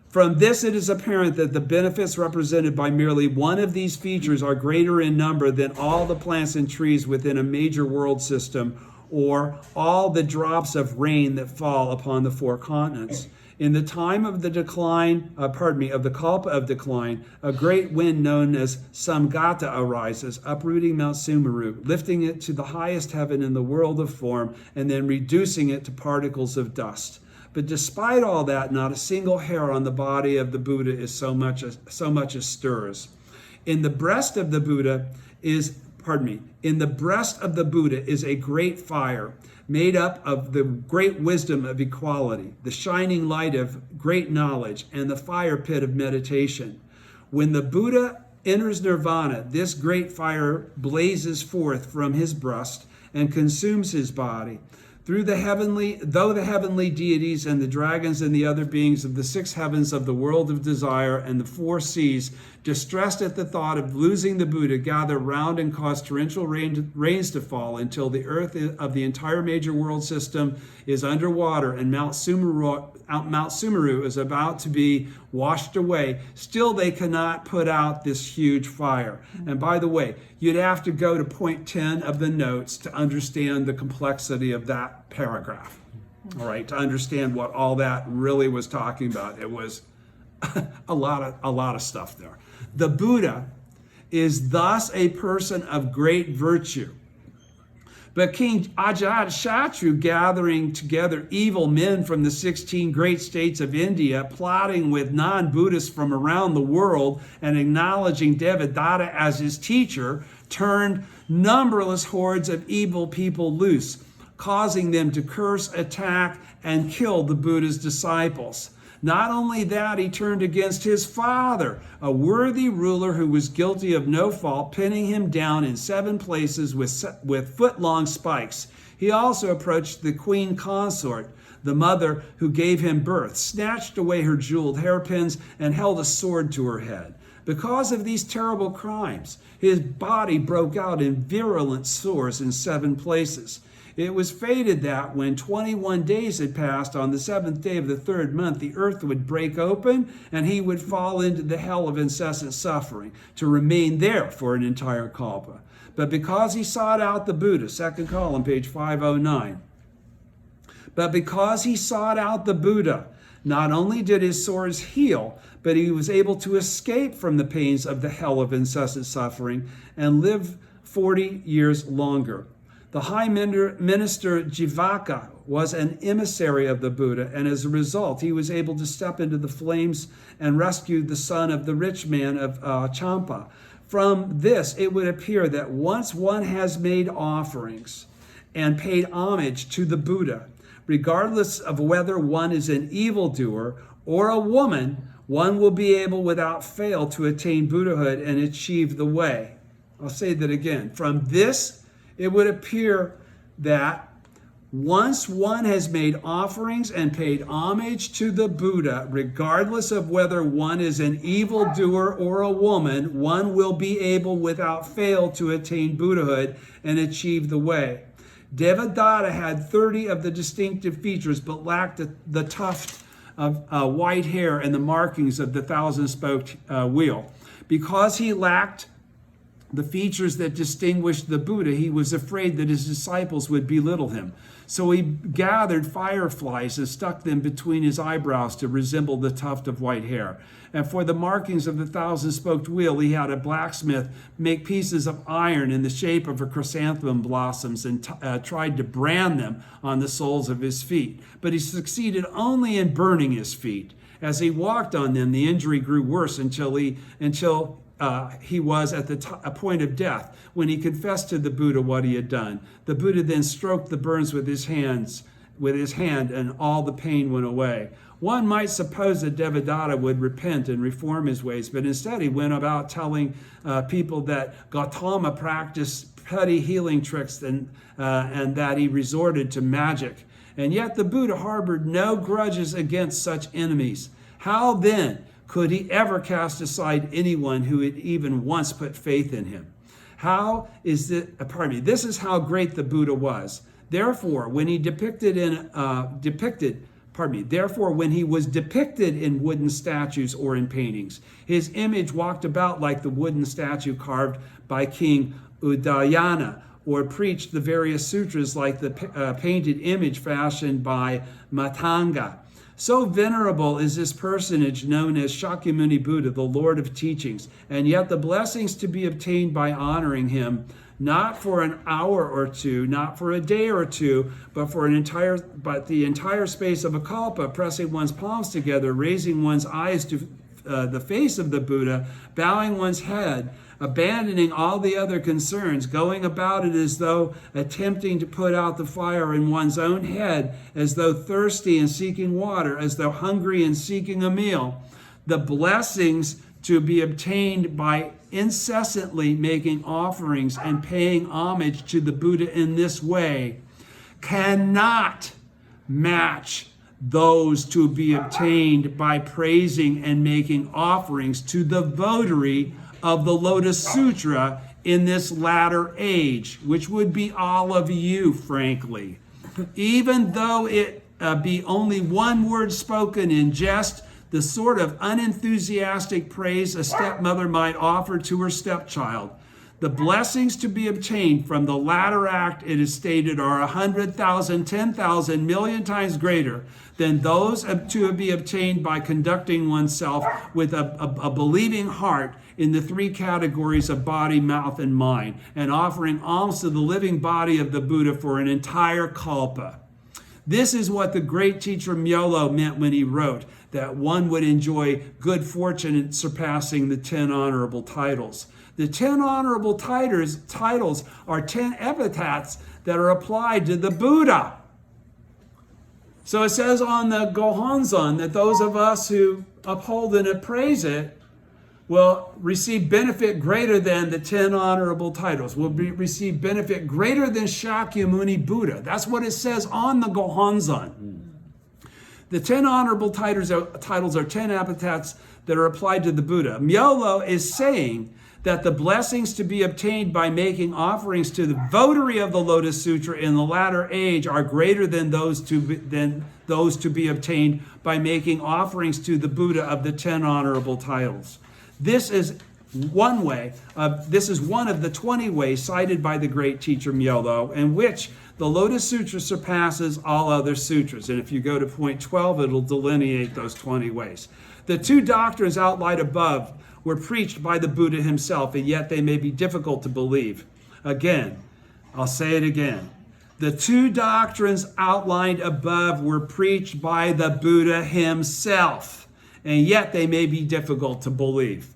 From this, it is apparent that the benefits represented by merely one of these features are greater in number than all the plants and trees within a major world system, or all the drops of rain that fall upon the 4 continents. In the time of the decline, of the kalpa of decline, a great wind known as Samgata arises, uprooting Mount Sumeru, lifting it to the highest heaven in the world of form, and then reducing it to particles of dust. But despite all that, not a single hair on the body of the Buddha is so much as stirs. In the breast of the Buddha is a great fire, made up of the great wisdom of equality, the shining light of great knowledge, and the fire pit of meditation. When the Buddha enters nirvana, this great fire blazes forth from his breast and consumes his body. Though the heavenly deities and the dragons and the other beings of the 6 heavens of the world of desire and the 4 seas, distressed at the thought of losing the Buddha, gather round and cause torrential rains to fall until the earth of the entire major world system is underwater and Mount Sumeru is about to be washed away, still they cannot put out this huge fire. And by the way, you'd have to go to point 10 of the notes to understand the complexity of that paragraph. All right, to understand what all that really was talking about. It was a lot of stuff there. The Buddha is thus a person of great virtue. But King Ajatashatru, gathering together evil men from the 16 great states of India, plotting with non-Buddhists from around the world and acknowledging Devadatta as his teacher, turned numberless hordes of evil people loose, causing them to curse, attack, and kill the Buddha's disciples. Not only that, he turned against his father, a worthy ruler who was guilty of no fault, pinning him down in 7 places with foot-long spikes. He also approached the queen consort, the mother who gave him birth, snatched away her jeweled hairpins, and held a sword to her head. Because of these terrible crimes, his body broke out in virulent sores in 7 places. It was fated that when 21 days had passed, on the 7th day of the 3rd month, the earth would break open and he would fall into the hell of incessant suffering, to remain there for an entire kalpa. But because he sought out the Buddha, 2nd column, page 509. But because he sought out the Buddha, not only did his sores heal, but he was able to escape from the pains of the hell of incessant suffering and live 40 years longer. The high minister Jivaka was an emissary of the Buddha, and as a result, he was able to step into the flames and rescue the son of the rich man of Champa. From this, it would appear that once one has made offerings and paid homage to the Buddha, regardless of whether one is an evildoer or a woman, one will be able without fail to attain Buddhahood and achieve the way. I'll say that again. From this, it would appear that once one has made offerings and paid homage to the Buddha, regardless of whether one is an evildoer or a woman, one will be able without fail to attain Buddhahood and achieve the way. Devadatta had 30 of the distinctive features, but lacked the tuft of white hair and the markings of the thousand-spoked wheel. Because he lacked the features that distinguished the Buddha, he was afraid that his disciples would belittle him. So he gathered fireflies and stuck them between his eyebrows to resemble the tuft of white hair. And for the markings of the thousand-spoked wheel, he had a blacksmith make pieces of iron in the shape of a chrysanthemum blossoms and tried to brand them on the soles of his feet. But he succeeded only in burning his feet. As he walked on them, the injury grew worse until he was at a point of death when he confessed to the Buddha what he had done. The Buddha then stroked the burns with his hand, and all the pain went away. One might suppose that Devadatta would repent and reform his ways, but instead he went about telling people that Gautama practiced petty healing tricks and that he resorted to magic. And yet the Buddha harbored no grudges against such enemies. How then could he ever cast aside anyone who had even once put faith in him? This is how great the Buddha was. Therefore, when he when he was depicted in wooden statues or in paintings, his image walked about like the wooden statue carved by King Udayana, or preached the various sutras like the painted image fashioned by Matanga. So venerable is this personage known as Shakyamuni Buddha, the Lord of Teachings, and yet the blessings to be obtained by honoring him, not for an hour or two, not for a day or two, but the entire space of a kalpa, pressing one's palms together, raising one's eyes to the face of the Buddha, bowing one's head, abandoning all the other concerns, going about it as though attempting to put out the fire in one's own head, as though thirsty and seeking water, as though hungry and seeking a meal. The blessings to be obtained by incessantly making offerings and paying homage to the Buddha in this way cannot match those to be obtained by praising and making offerings to the votary of the Lotus Sutra in this latter age, which would be all of you, frankly. Even though it be only one word spoken in jest, the sort of unenthusiastic praise a stepmother might offer to her stepchild. The blessings to be obtained from the latter act, it is stated, are 100,000, 10,000, million times greater than those to be obtained by conducting oneself with a believing heart in the three categories of body, mouth, and mind, and offering alms to the living body of the Buddha for an entire kalpa. This is what the great teacher Myolo meant when he wrote that one would enjoy good fortune in surpassing the 10 honorable titles. The 10 honorable titles are 10 epithets that are applied to the Buddha. So it says on the Gohonzon that those of us who uphold and appraise it will receive benefit greater than the 10 honorable titles, will receive benefit greater than Shakyamuni Buddha. That's what it says on the Gohonzon. The 10 honorable titles are 10 epithets that are applied to the Buddha. Myolo is saying that the blessings to be obtained by making offerings to the votary of the Lotus Sutra in the latter age are greater than those to be obtained by making offerings to the Buddha of the 10 honorable titles. This is one way. This is one of the 20 ways cited by the great teacher Myolo, in which the Lotus Sutra surpasses all other sutras. And if you go to point 12, it'll delineate those 20 ways. The two doctrines outlined above were preached by the Buddha himself, and yet they may be difficult to believe. Again, I'll say it again. The two doctrines outlined above were preached by the Buddha himself, and yet they may be difficult to believe.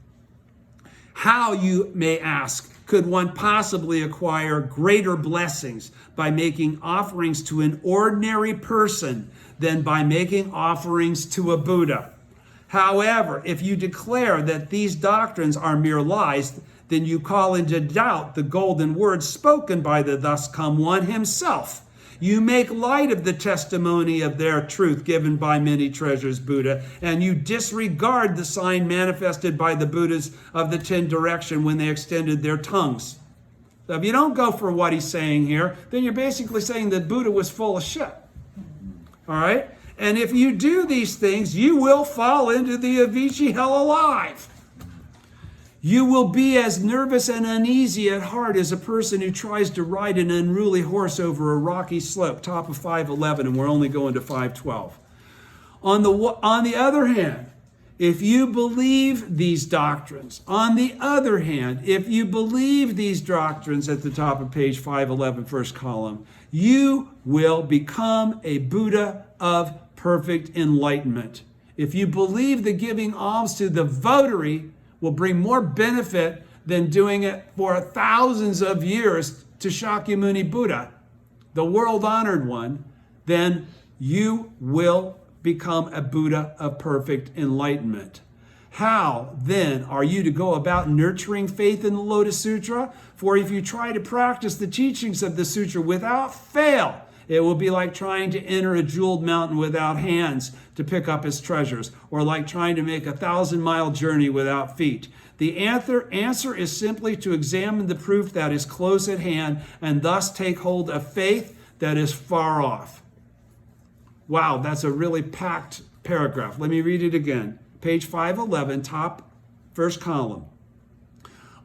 How, you may ask, could one possibly acquire greater blessings by making offerings to an ordinary person than by making offerings to a Buddha? However, if you declare that these doctrines are mere lies, then you call into doubt the golden words spoken by the thus come one himself. You make light of the testimony of their truth given by many treasures Buddha, and you disregard the sign manifested by the Buddhas of the 10 direction when they extended their tongues. So if you don't go for what he's saying here, then you're basically saying that Buddha was full of shit. All right? And if you do these things, you will fall into the Avicii hell alive. You will be as nervous and uneasy at heart as a person who tries to ride an unruly horse over a rocky slope, top of 511, and we're only going to 512. On the other hand, if you believe these doctrines, at the top of page 511, first column, you will become a Buddha of perfect enlightenment. If you believe the giving alms to the votary will bring more benefit than doing it for thousands of years to Shakyamuni Buddha, the world-honored one, then you will become a Buddha of perfect enlightenment. How, then, are you to go about nurturing faith in the Lotus Sutra? For if you try to practice the teachings of the sutra without fail, it will be like trying to enter a jeweled mountain without hands to pick up its treasures, or like trying to make a 1,000-mile journey without feet. The answer is simply to examine the proof that is close at hand and thus take hold of faith that is far off. Wow, that's a really packed paragraph. Let me read it again. Page 511, top first column.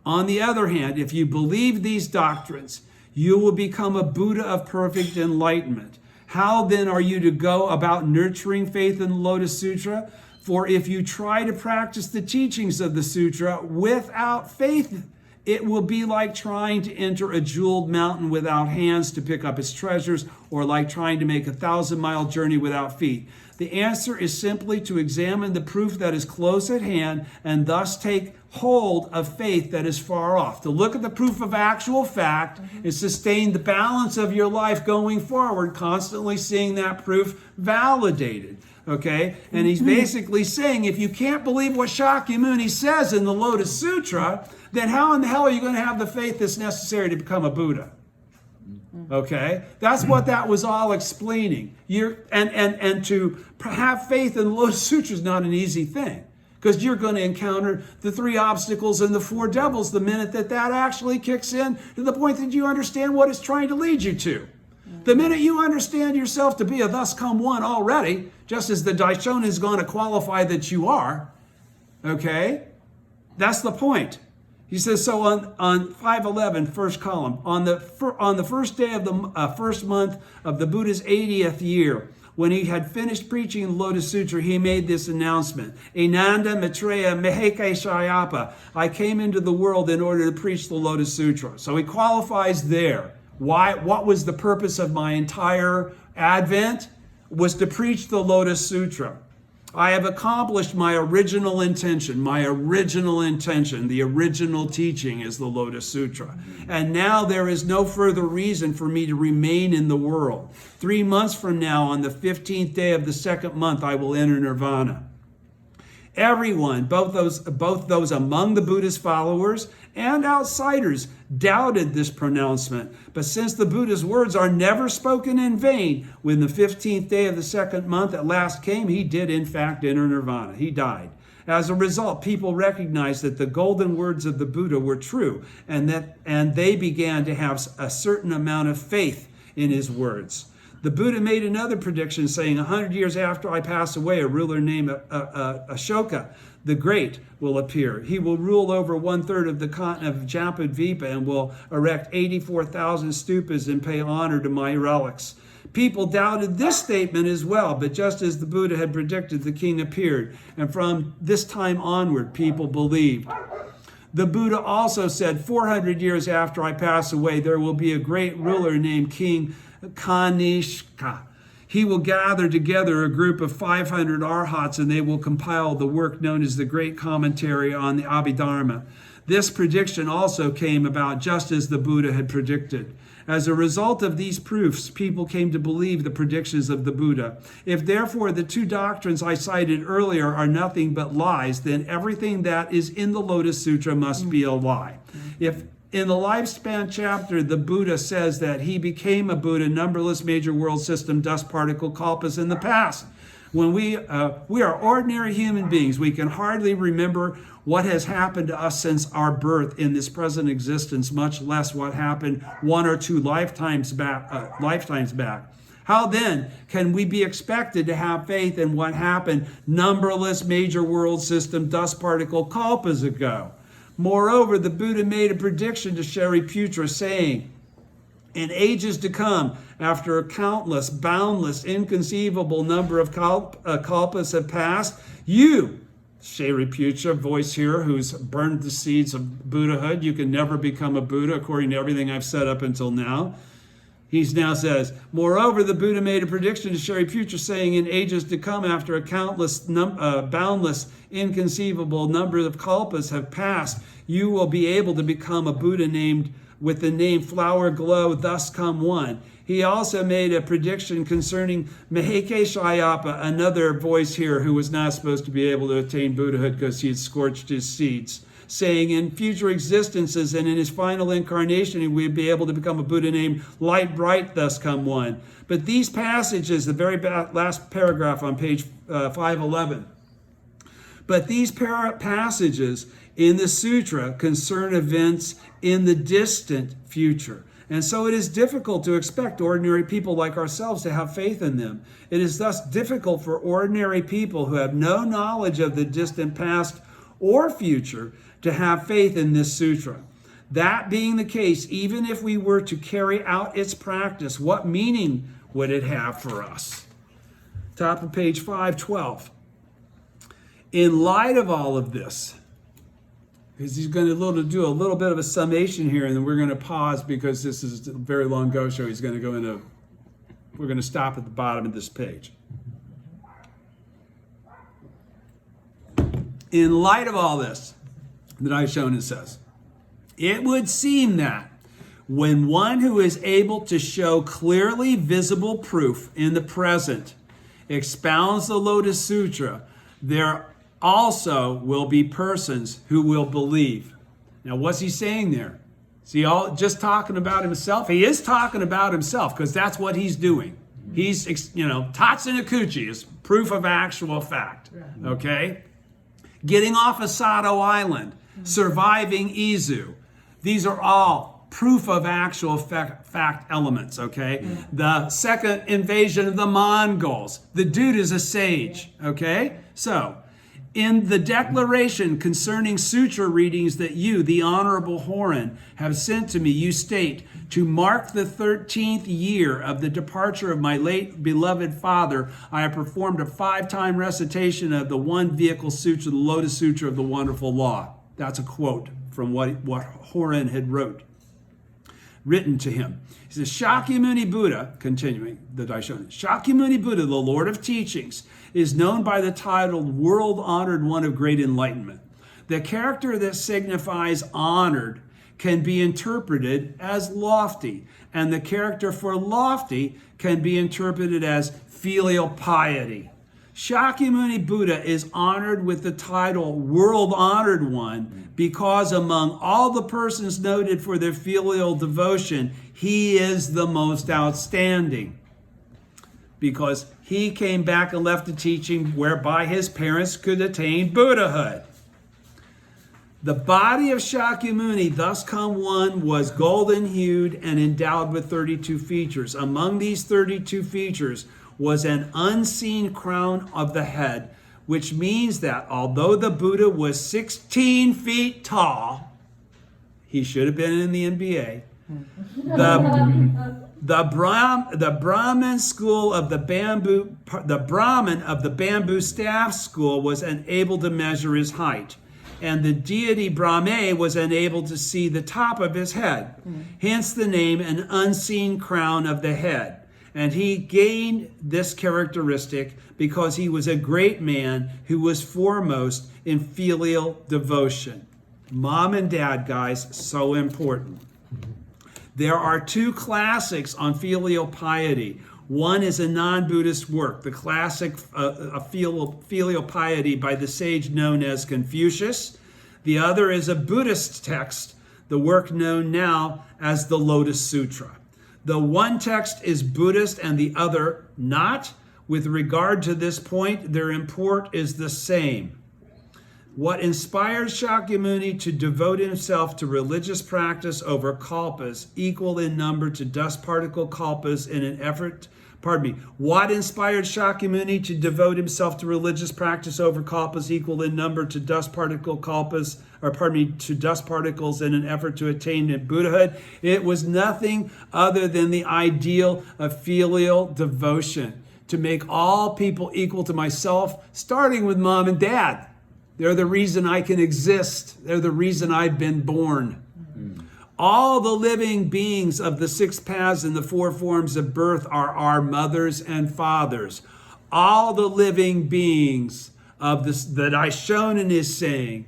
On the other hand, if you believe these doctrines, you will become a Buddha of perfect enlightenment. How then are you to go about nurturing faith in the Lotus Sutra? For if you try to practice the teachings of the sutra without faith, it will be like trying to enter a jeweled mountain without hands to pick up its treasures, or like trying to make a 1,000-mile journey without feet. The answer is simply to examine the proof that is close at hand and thus take hold of faith that is far off. To look at the proof of actual fact and sustain the balance of your life going forward, constantly seeing that proof validated. Okay? And he's basically saying, if you can't believe what Shakyamuni says in the Lotus Sutra, then how in the hell are you going to have the faith that's necessary to become a Buddha? Okay? That's what that was all explaining. And to have faith in the Lotus Sutra is not an easy thing, because you're going to encounter the 3 obstacles and the 4 devils the minute that actually kicks in, to the point that you understand what it's trying to lead you to. The minute you understand yourself to be a thus come one already, just as the Daishonin is going to qualify that you are, okay? That's the point. He says, so on 511, first column, on the first day of the first month of the Buddha's 80th year, when he had finished preaching the Lotus Sutra, he made this announcement: Ananda Maitreya Meheke Shayapa. I came into the world in order to preach the Lotus Sutra. So he qualifies there. Why? What was the purpose of my entire advent? Was to preach the Lotus Sutra. I have accomplished my original intention. The original teaching is the Lotus Sutra. And now there is no further reason for me to remain in the world. 3 months from now, on the 15th day of the 2nd month, I will enter nirvana. Everyone, both those among the Buddha's followers and outsiders, doubted this pronouncement. But since the Buddha's words are never spoken in vain, when the 15th day of the 2nd month at last came, he did in fact enter nirvana. He died. As a result, people recognized that the golden words of the Buddha were true, and they began to have a certain amount of faith in his words. The Buddha made another prediction, saying, 100 years after I pass away, a ruler named Ashoka the Great will appear. He will rule over 1/3 of the continent of Jampadvipa and will erect 84,000 stupas and pay honor to my relics. People doubted this statement as well, but just as the Buddha had predicted, the king appeared, and from this time onward, people believed. The Buddha also said, 400 years after I pass away, there will be a great ruler named King Kanishka. He will gather together a group of 500 arhats, and they will compile the work known as the Great Commentary on the Abhidharma. This prediction also came about just as the Buddha had predicted. As a result of these proofs, people came to believe the predictions of the Buddha. If therefore the two doctrines I cited earlier are nothing but lies, then everything that is in the Lotus Sutra must be a lie. If in the lifespan chapter, the Buddha says that he became a Buddha, numberless major world system, dust particle, kalpas in the past. When we are ordinary human beings, we can hardly remember what has happened to us since our birth in this present existence, much less what happened 1 or 2 lifetimes back. How then can we be expected to have faith in what happened numberless major world system, dust particle, kalpas ago? Moreover, the Buddha made a prediction to Shariputra, saying, in ages to come, after a countless, boundless, inconceivable number of kalpas have passed, you, Shariputra, voice here, who's burned the seeds of Buddhahood, you can never become a Buddha according to everything I've said up until now. He now says, moreover, the Buddha made a prediction to Shariputra, saying, in ages to come, after a countless, boundless, inconceivable number of kalpas have passed, you will be able to become a Buddha named with the name Flower Glow, thus come one. He also made a prediction concerning Mahekeshayapa, another voice here who was not supposed to be able to attain Buddhahood because he had scorched his seeds, saying in future existences and in his final incarnation, he would be able to become a Buddha named Light Bright, thus come one. But these passages, the very last paragraph on page 511, but these passages in the sutra concern events in the distant future. And so it is difficult to expect ordinary people like ourselves to have faith in them. It is thus difficult for ordinary people who have no knowledge of the distant past or future to have faith in this sutra. That being the case, even if we were to carry out its practice, what meaning would it have for us? Top of page 512. In light of all of this, because he's going to do a little bit of a summation here, and then we're going to pause because this is a very long go show. He's going to go into, we're going to stop at the bottom of this page. In light of all this, the Daishonin says, it would seem that when one who is able to show clearly visible proof in the present expounds the Lotus Sutra, there also will be persons who will believe. Now, what's he saying there? Is he all just talking about himself? He is talking about himself because that's what he's doing. He's, Tatsinakuchi is proof of actual fact, okay? Getting off of Sado Island, surviving Izu. These are all proof of actual fact elements, okay? The second invasion of the Mongols. The dude is a sage, okay? So, in the declaration concerning sutra readings that you, the Honorable Horen, have sent to me, you state, to mark the 13th year of the departure of my late beloved father, I have performed a 5-time recitation of the one vehicle sutra, the Lotus Sutra of the Wonderful Law. That's a quote from what Horen had written to him. He says, Shakyamuni Buddha, continuing the Daishonin, Shakyamuni Buddha, the Lord of Teachings, is known by the title World-Honored One of Great Enlightenment. The character that signifies honored can be interpreted as lofty, and the character for lofty can be interpreted as filial piety. Shakyamuni Buddha is honored with the title World-Honored One because among all the persons noted for their filial devotion, he is the most outstanding. Because he came back and left a teaching whereby his parents could attain Buddhahood. The body of Shakyamuni, thus come one, was golden-hued and endowed with 32 features. Among these 32 features was an unseen crown of the head, which means that although the Buddha was 16 feet tall, he should have been in the NBA. The Brahmin school of the Brahmin of the bamboo staff school was unable to measure his height. and the deity Brahme was unable to see the top of his head. Hence the name, an unseen crown of the head. And he gained this characteristic because he was a great man who was foremost in filial devotion. Mom and dad, guys, so important. There are two classics on filial piety. One is a non-Buddhist work, the classic filial piety by the sage known as Confucius. The other is a Buddhist text, the work known now as the Lotus Sutra. The one text is Buddhist and the other not. With regard to this point, their import is the same. What inspired Shakyamuni to devote himself to religious practice over kalpas, equal in number to dust particle kalpas in an effort, what inspired Shakyamuni to devote himself to religious practice over kalpas equal in number to dust particle kalpas, to dust particles in an effort to attain Buddhahood? It was nothing other than the ideal of filial devotion, to make all people equal to myself, starting with mom and dad. They're the reason I can exist. They're the reason I've been born. All the living beings of the 6 paths and the 4 forms of birth are our mothers and fathers. All the living beings of this that Shonen is saying,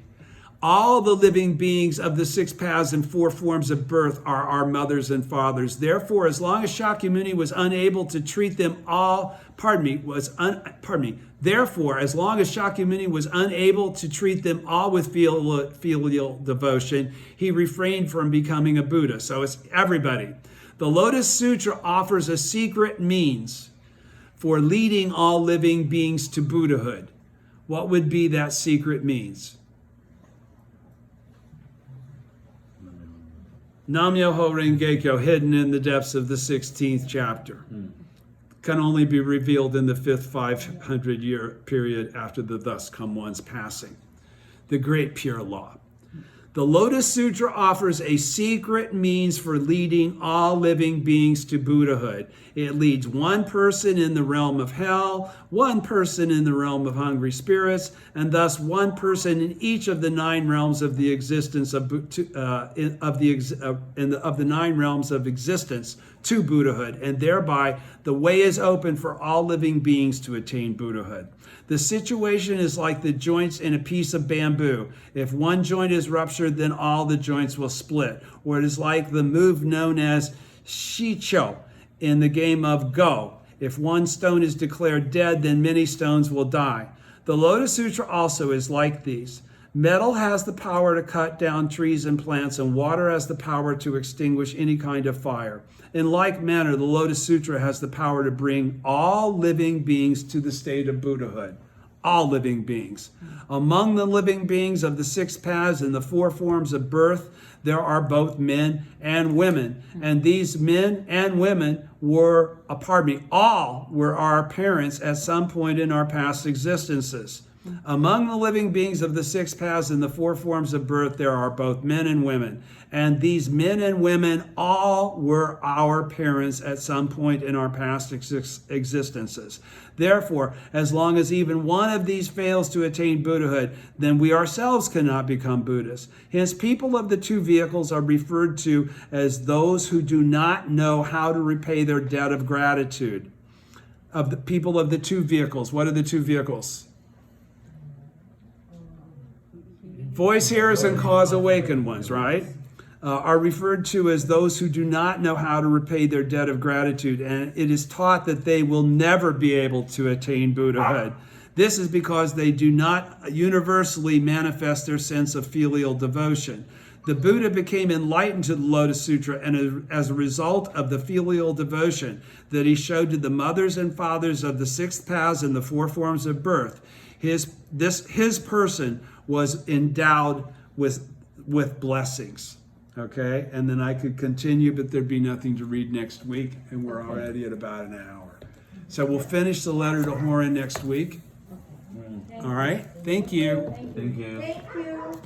all the living beings of the 6 paths and 4 forms of birth are our mothers and fathers. Therefore, as long as Shakyamuni was unable to treat them all, Therefore, as long as Shakyamuni was unable to treat them all with filial devotion, he refrained from becoming a Buddha. So it's everybody. The Lotus Sutra offers a secret means for leading all living beings to Buddhahood. What would be that secret means? Nam-myoho Renge-kyo, hidden in the depths of the 16th chapter. Can only be revealed in the 5th 500-year period after the Thus Come One's passing. The Great Pure Law. The Lotus Sutra offers a secret means for leading all living beings to Buddhahood. It leads one person in the realm of hell, one person in the realm of hungry spirits, and thus one person in each of the 9 realms of the existence of the 9 realms of existence to Buddhahood, and thereby the way is open for all living beings to attain Buddhahood. The situation is like the joints in a piece of bamboo. If one joint is ruptured, then all the joints will split. Or it is like the move known as shicho in the game of Go. If one stone is declared dead, then many stones will die. The Lotus Sutra also is like these. Metal has the power to cut down trees and plants, and water has the power to extinguish any kind of fire. In like manner, the Lotus Sutra has the power to bring all living beings to the state of Buddhahood. All living beings. Among the living beings of the 6 paths and the 4 forms of birth, there are both men and women. And these men and women all were our parents at some point in our past existences. Among the living beings of the 6 paths and the 4 forms of birth, there are both men and women. And these men and women all were our parents at some point in our past existences. Therefore, as long as even one of these fails to attain Buddhahood, then we ourselves cannot become Buddhists. Hence, people of the 2 vehicles are referred to as those who do not know how to repay their debt of gratitude. Of the people of the 2 vehicles. What are the 2 vehicles? Voice hearers and cause awakened ones, right? Are referred to as those who do not know how to repay their debt of gratitude, and it is taught that they will never be able to attain Buddhahood. This is because they do not universally manifest their sense of filial devotion. The Buddha became enlightened to the Lotus Sutra, and as a result of the filial devotion that he showed to the mothers and fathers of the 6 paths and the 4 forms of birth, his person was endowed with blessings. Okay, and then I could continue, but there'd be nothing to read next week, and we're already at about an hour. So we'll finish the letter to Horin next week. All right, thank you. Thank you. Thank you.